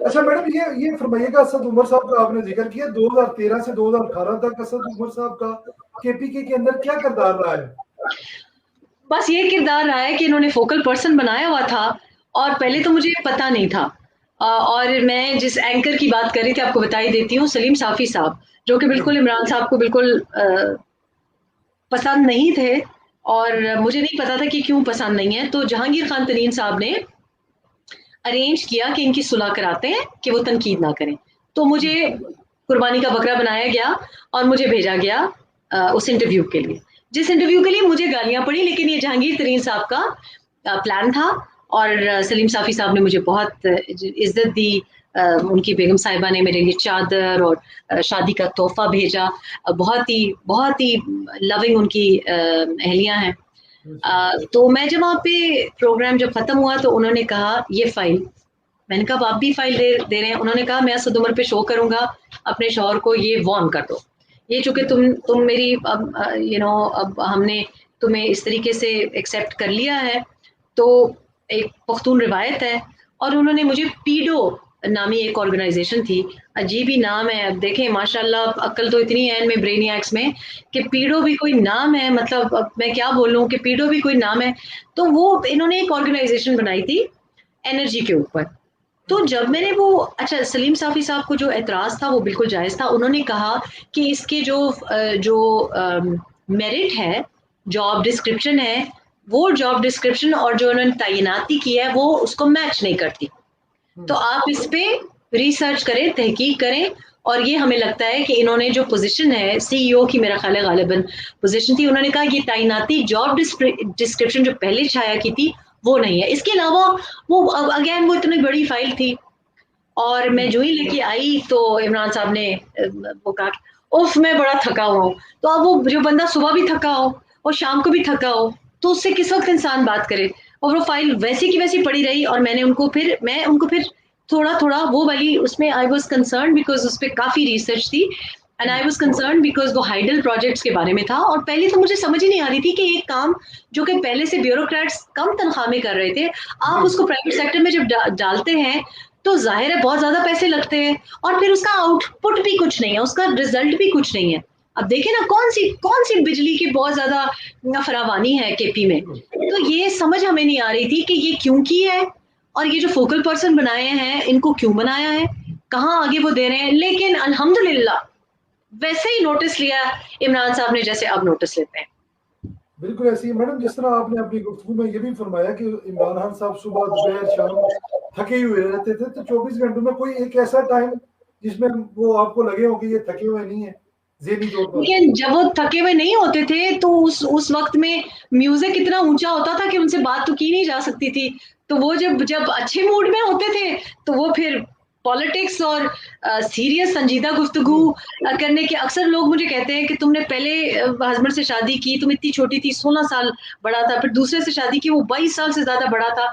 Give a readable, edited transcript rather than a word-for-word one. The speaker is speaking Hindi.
अच्छा मैडम, ये फरमाइएगा, असद उमर साहब का आपने जिक्र किया 2013 से 2018 तक असद उमर साहब का केपीके के अंदर क्या किरदार रहा है? बस ये किरदार रहा है कि इन्होंने फोकल पर्सन बनाया हुआ था, और पहले तो मुझे पता नहीं था। और मैं जिस एंकर की बात कर रही थी आपको बता ही देती हूँ, सलीम साफी साहब, जो कि बिल्कुल इमरान साहब को बिल्कुल पसंद नहीं थे, और मुझे नहीं पता था कि क्यों पसंद नहीं है। तो जहांगीर खान तरीन साहब ने अरेंज किया कि इनकी सुलह कराते हैं कि वो तनकीद ना करें। तो मुझे कुर्बानी का बकरा बनाया गया और मुझे भेजा गया उस इंटरव्यू के लिए, जिस इंटरव्यू के लिए मुझे गालियां पड़ी, लेकिन ये जहांगीर तरीन साहब का प्लान था। और सलीम साफी साहब ने मुझे बहुत इज्जत दी। उनकी बेगम साहिबा ने मेरे लिए चादर और शादी का तोहफा भेजा। बहुत ही लविंग उनकी अहलियां हैं। तो मैं जब वहाँ पे प्रोग्राम जब खत्म हुआ तो उन्होंने कहा ये फाइल, मैंने कहा आप भी फाइल दे रहे हैं? उन्होंने कहा मैं असद उमर पे शो करूंगा, अपने शौहर को ये वार्न कर दो, ये चूंकि तुम मेरी अब अब हमने तुम्हें इस तरीके से एक्सेप्ट कर लिया है, तो एक पख्तून रिवायत है। और उन्होंने मुझे पीडो नामी एक ऑर्गेनाइजेशन थी, अजीब ही नाम है। अब देखें माशाल्लाह अक्ल तो इतनी है इनमें ब्रेनियाक्स में कि पीडो भी कोई नाम है, मतलब अब मैं क्या बोलूं कि पीडो भी कोई नाम है। तो वो इन्होंने एक ऑर्गेनाइजेशन बनाई थी एनर्जी के ऊपर। तो जब मैंने वो, अच्छा सलीम साफी साहब को जो एतराज था वो बिल्कुल जायज था। उन्होंने कहा कि इसके जो मेरिट है, जॉब डिस्क्रिप्शन है, वो जॉब डिस्क्रिप्शन और जो उन्होंने तैनाती की है वो उसको मैच नहीं करती। तो आप इस पे रिसर्च करें, तहकीक करें। और ये हमें लगता है कि इन्होंने जो पोजीशन है सीईओ की, मेरा ख्याल है गालिबन पोजीशन थी, उन्होंने कहा ये तैनाती जॉब डिस्क्रिप्शन जो पहले छाया की थी वो नहीं है। इसके अलावा वो अगेन वो इतनी बड़ी फाइल थी, और मैं जो ही लेके आई तो इमरान साहब ने वो कहा उफ मैं बड़ा थका हुआ हूँ। तो अब वो जो बंदा सुबह भी थका हो और शाम को भी थका हो, तो उससे किस वक्त इंसान बात करे। और वो फाइल वैसी की वैसी पड़ी रही, और मैं उनको फिर थोड़ा थोड़ा वो वाली उसमें आई वॉज कंसर्न बिकॉज उस पर काफी रिसर्च थी, and I was concern because वो हाइडल प्रोजेक्ट्स के बारे में था। और पहले तो मुझे समझ ही नहीं आ रही थी कि एक काम जो कि पहले से ब्यूरोक्रेट्स कम तनख्वाह में कर रहे थे, आप उसको प्राइवेट सेक्टर में जब डालते हैं तो जाहिर है बहुत ज्यादा पैसे लगते हैं, और फिर उसका आउटपुट भी कुछ नहीं है, उसका रिजल्ट भी कुछ नहीं है। अब देखें ना कौन सी बिजली की बहुत ज्यादा फरावानी है केपी में। तो ये समझ हमें नहीं आ रही थी कि ये क्यों की है, और ये जो फोकल पर्सन बनाए हैं इनको क्यों बनाया है, कहाँ आगे वो दे रहे हैं। लेकिन अल्हम्दुलिल्लाह वैसे ही नोटिस लिया इमरान साहब ने जैसे अब नोटिस लेते हैं। बिल्कुल ऐसी है मैडम, जिस तरह आपने अपनी गुफ्तगू में ये भी फरमाया कि इमरान खान साहब सुबह दोपहर शाम थके हुए रहते थे, तो 24 घंटों में कोई एक ऐसा टाइम जिसमें वो आपको लगे हो कि ये थके हुए नहीं है ज़हनी तौर पर? लेकिन जब वो थके हुए नहीं होते थे तो उस वक्त में म्यूजिक इतना ऊंचा होता था कि उनसे बात तो की नहीं जा सकती थी। तो वो जब जब अच्छे मूड में होते थे तो वो फिर पॉलिटिक्स और सीरियस संजीदा गुफ्तगू करने के। अक्सर लोग मुझे कहते हैं कि तुमने पहले हस्बैंड से शादी की, तुम इतनी छोटी थी, 16 साल बड़ा था, फिर दूसरे से शादी की वो 22 साल से ज्यादा बड़ा था।